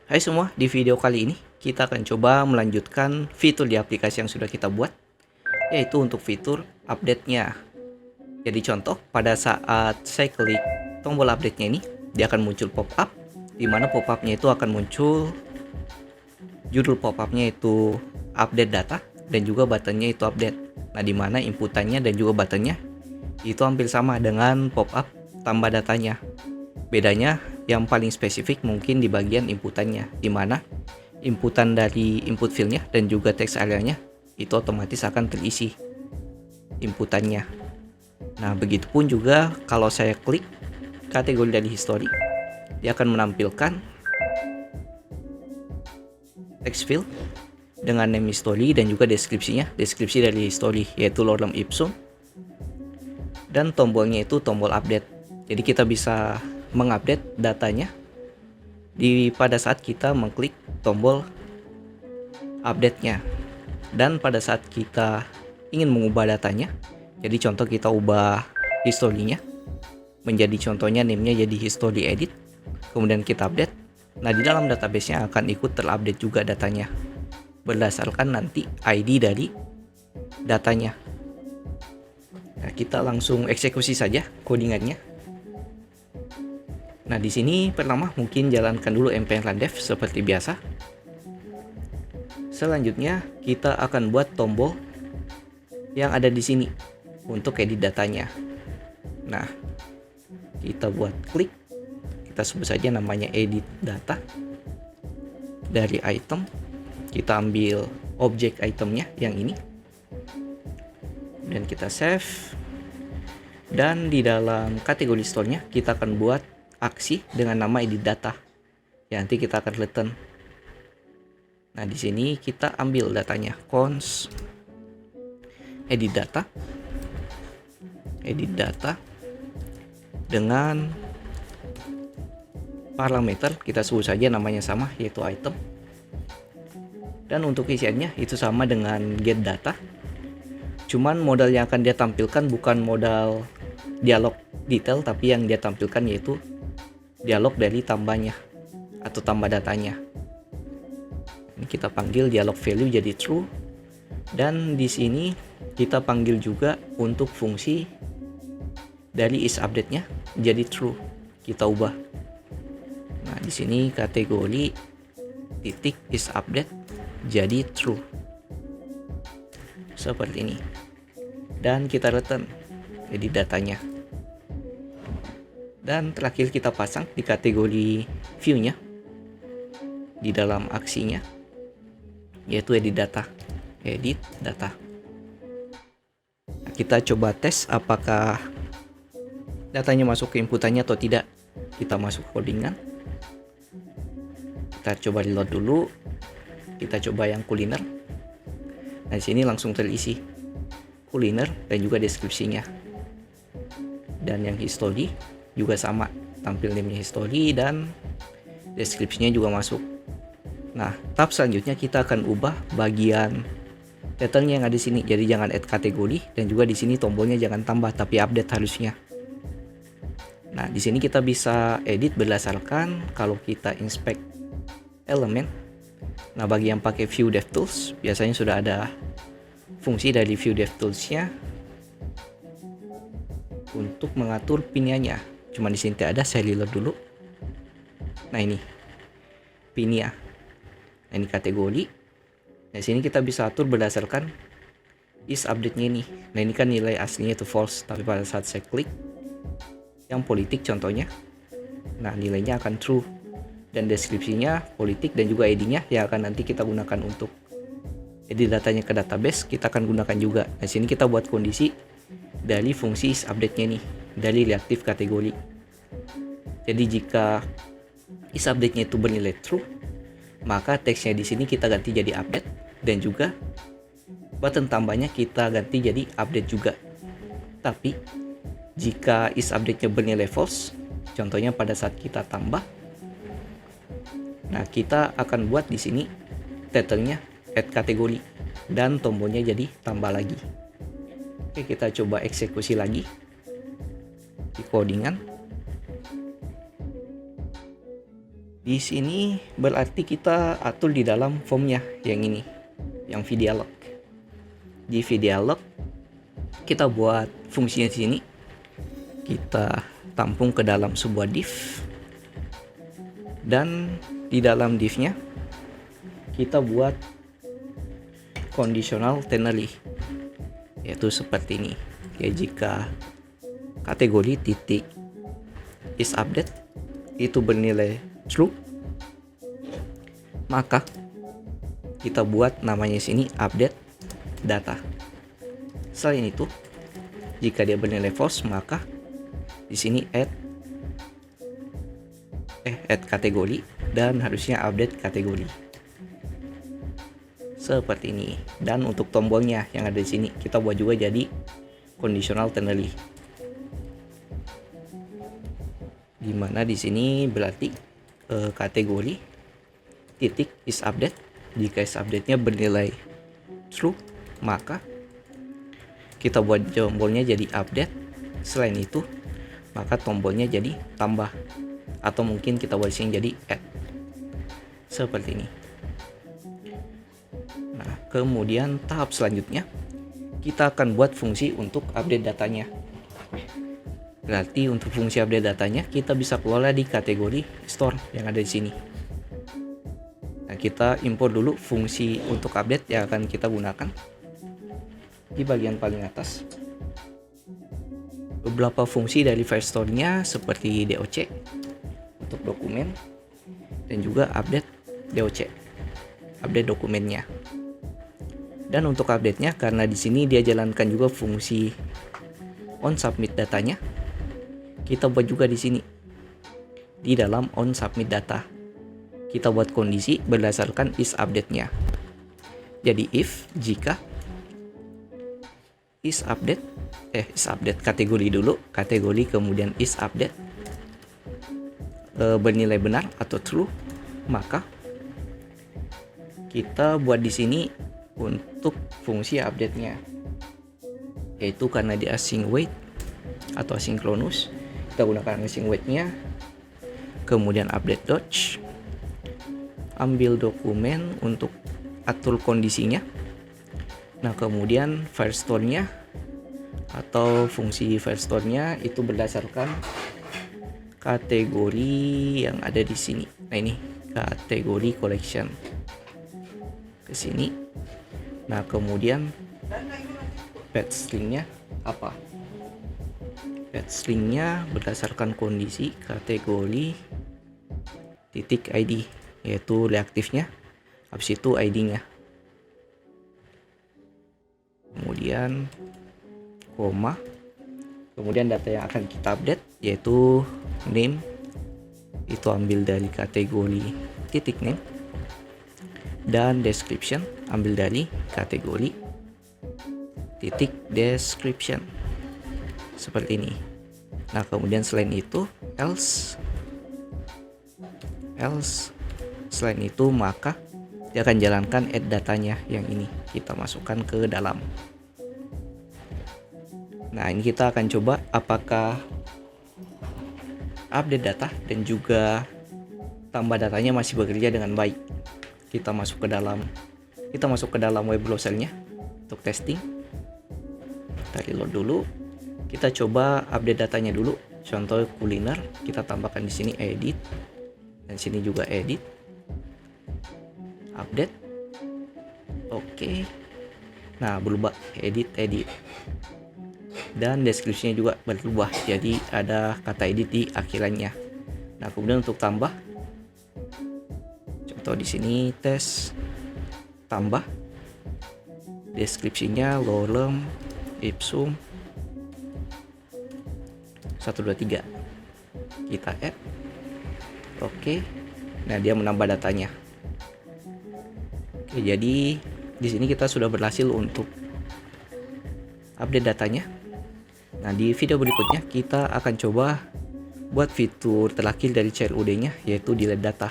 Hai semua, di video kali ini kita akan coba melanjutkan fitur di aplikasi yang sudah kita buat, yaitu untuk fitur update-nya. Jadi contoh, pada saat saya klik tombol update-nya ini, dia akan muncul pop-up, di mana pop-up-nya itu akan muncul judul pop-up-nya itu update data, dan juga button-nya itu update. Nah, di mana inputannya dan juga button-nya itu hampir sama dengan pop-up tambah datanya. Bedanya yang paling spesifik mungkin di bagian inputannya, di mana inputan dari input fieldnya dan juga text area-nya itu otomatis akan terisi inputannya. Nah, begitupun juga kalau saya klik kategori dari history, dia akan menampilkan text field dengan name history dan juga deskripsinya, deskripsi dari history yaitu lorem ipsum, dan tombolnya itu tombol update. Jadi kita bisa mengupdate datanya pada saat kita mengklik tombol update-nya. Dan pada saat kita ingin mengubah datanya, jadi contoh kita ubah historinya menjadi contohnya name-nya jadi history edit, kemudian kita update. Nah, di dalam database-nya akan ikut terupdate juga datanya berdasarkan nanti ID dari datanya. Nah, kita langsung eksekusi saja codingannya. Nah, di sini pertama mungkin jalankan dulu npm run dev seperti biasa. Selanjutnya kita akan buat tombol yang ada di sini untuk edit datanya. Nah, kita buat klik, kita sebut saja namanya edit data. Dari item, kita ambil objek itemnya yang ini, dan kita save. Dan di dalam kategori store-nya kita akan buat aksi dengan nama edit data yang nanti kita akan return. Nah, di sini kita ambil datanya, const edit data dengan parameter kita sebut saja namanya sama yaitu item, dan untuk isiannya itu sama dengan get data, cuman modal yang akan dia tampilkan bukan modal dialog detail, tapi yang dia tampilkan yaitu dialog dari tambahnya atau tambah datanya. Ini kita panggil dialog value jadi true, dan di sini kita panggil juga untuk fungsi dari is update-nya jadi true. Kita ubah. Nah, di sini kategori titik is update jadi true. Seperti ini. Dan kita return jadi datanya. Dan terakhir kita pasang di kategori view-nya di dalam aksinya yaitu edit data. Nah, kita coba tes apakah datanya masuk ke inputannya atau tidak. Kita masuk codingan. Kita coba reload dulu. Kita coba yang kuliner. Nah, di sini langsung terisi kuliner dan juga deskripsinya. Dan yang history juga sama, tampil name-nya history dan deskripsinya juga masuk. Nah, tab selanjutnya kita akan ubah bagian title-nya yang ada di sini. Jadi jangan add kategori, dan juga di sini tombolnya jangan tambah tapi update harusnya. Nah, di sini kita bisa edit berdasarkan kalau kita inspect elemen. Nah, bagi yang pakai View DevTools biasanya sudah ada fungsi dari View DevTools-nya untuk mengatur pinianya. Cuma di sini tidak ada, saya reload dulu. Nah, ini pinia. Nah, ini kategori. Nah, di sini kita bisa atur berdasarkan is update-nya ini. Nah, ini kan nilai aslinya itu false, tapi pada saat saya klik yang politik contohnya, nah nilainya akan true, dan deskripsinya politik dan juga ID-nya yang akan nanti kita gunakan untuk edit datanya ke database kita akan gunakan juga. Nah, sini kita buat kondisi dari fungsi is update-nya nih dari reaktif kategori. Jadi jika is update-nya itu bernilai true, maka teksnya di sini kita ganti jadi update, dan juga button tambahnya kita ganti jadi update juga. Tapi jika is update-nya bernilai false, contohnya pada saat kita tambah, nah kita akan buat di sini title-nya add kategori dan tombolnya jadi tambah lagi. Oke, kita coba eksekusi lagi di codingan. Di sini berarti kita atur di dalam formnya yang ini, yang vdialog. Di vdialog kita buat fungsinya di sini. Kita tampung ke dalam sebuah div, dan di dalam divnya kita buat conditional ternary, yaitu seperti ini. Ya, jika kategori titik is update itu bernilai true, maka kita buat namanya sini update data. Selain itu, jika dia bernilai false, maka di sini add kategori, dan harusnya update kategori seperti ini. Dan untuk tombolnya yang ada di sini kita buat juga jadi conditional ternary, dimana di sini berarti kategori titik is update. Jika is update-nya bernilai true, maka kita buat tombolnya jadi update. Selain itu, maka tombolnya jadi tambah, atau mungkin kita buat sini jadi add seperti ini. Nah, kemudian tahap selanjutnya kita akan buat fungsi untuk update datanya. Berarti untuk fungsi update datanya kita bisa kelola di kategori store yang ada di sini. Nah, kita import dulu fungsi untuk update yang akan kita gunakan di bagian paling atas. Beberapa fungsi dari Firestore-nya seperti DOC untuk dokumen, dan juga update DOC, update dokumennya. Dan untuk update-nya, karena di sini dia jalankan juga fungsi on submit datanya, kita buat juga di sini di dalam on submit data. Kita buat kondisi berdasarkan is update-nya. Jadi if jika is update kategori dulu, kategori kemudian is update bernilai benar atau true, maka kita buat di sini untuk fungsi update-nya, yaitu karena di async wait atau asynchronous, kita gunakan async wait-nya, kemudian update dodge, ambil dokumen untuk atur kondisinya. Nah, kemudian Firestore-nya atau fungsi Firestore-nya itu berdasarkan kategori yang ada di sini. Nah, ini kategori collection ke sini. Nah, kemudian path string-nya apa? Path string-nya berdasarkan kondisi kategori titik ID, yaitu reaktifnya, habis itu ID-nya. Kemudian koma, kemudian data yang akan kita update yaitu name, itu ambil dari kategori titik name, dan description ambil dari kategori titik description seperti ini. Nah, kemudian selain itu else selain itu maka dia akan jalankan add datanya yang ini, kita masukkan ke dalam. Nah, ini kita akan coba apakah update data dan juga tambah datanya masih bekerja dengan baik. Kita masuk ke dalam web browser-nya untuk testing. Kita reload dulu. Kita coba update datanya dulu. Contoh kuliner, kita tambahkan di sini edit, dan sini juga edit. Update. Oke. Nah, berubah edit. Dan deskripsinya juga berubah, jadi ada kata edit di akhirannya. Nah, kemudian untuk tambah, contoh di sini tes tambah, deskripsinya lorem ipsum 123, kita add. Oke. Nah, dia menambah datanya. Oke, jadi di sini kita sudah berhasil untuk update datanya. Nah, di video berikutnya kita akan coba buat fitur terakhir dari CRUD-nya, yaitu delete data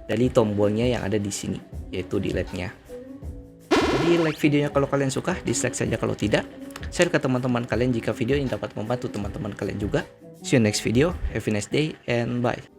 dari tombolnya yang ada di sini, yaitu delete-nya. Jadi like videonya kalau kalian suka, dislike saja kalau tidak. Share ke teman-teman kalian jika video ini dapat membantu teman-teman kalian juga. See you next video. Have a nice day and bye.